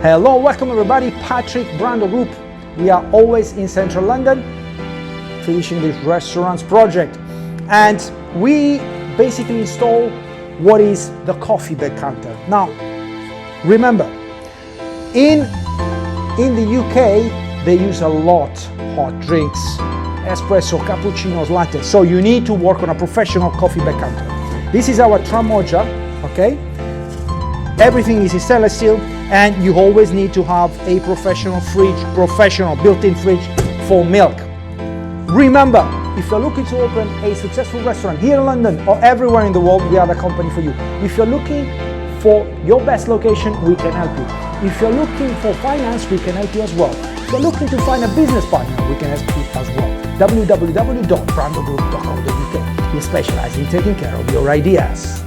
Hello, welcome everybody, Patrick Brando Group. We are always in central London, finishing this restaurants project. And we basically install what is the coffee bag counter. Now, remember, in the UK, they use a lot hot drinks, espresso, cappuccinos, latte. So you need to work on a professional coffee bag counter. This is our Tramoja, okay? Everything is in stainless steel, and you always need to have a professional fridge, professional built-in fridge for milk. Remember, if you're looking to open a successful restaurant here in London or everywhere in the world, we are the company for you. If you're looking for your best location, we can help you. If you're looking for finance, we can help you as well. If you're looking to find a business partner, we can help you as well. www.brandogroup.co.uk. We specialize in taking care of your ideas.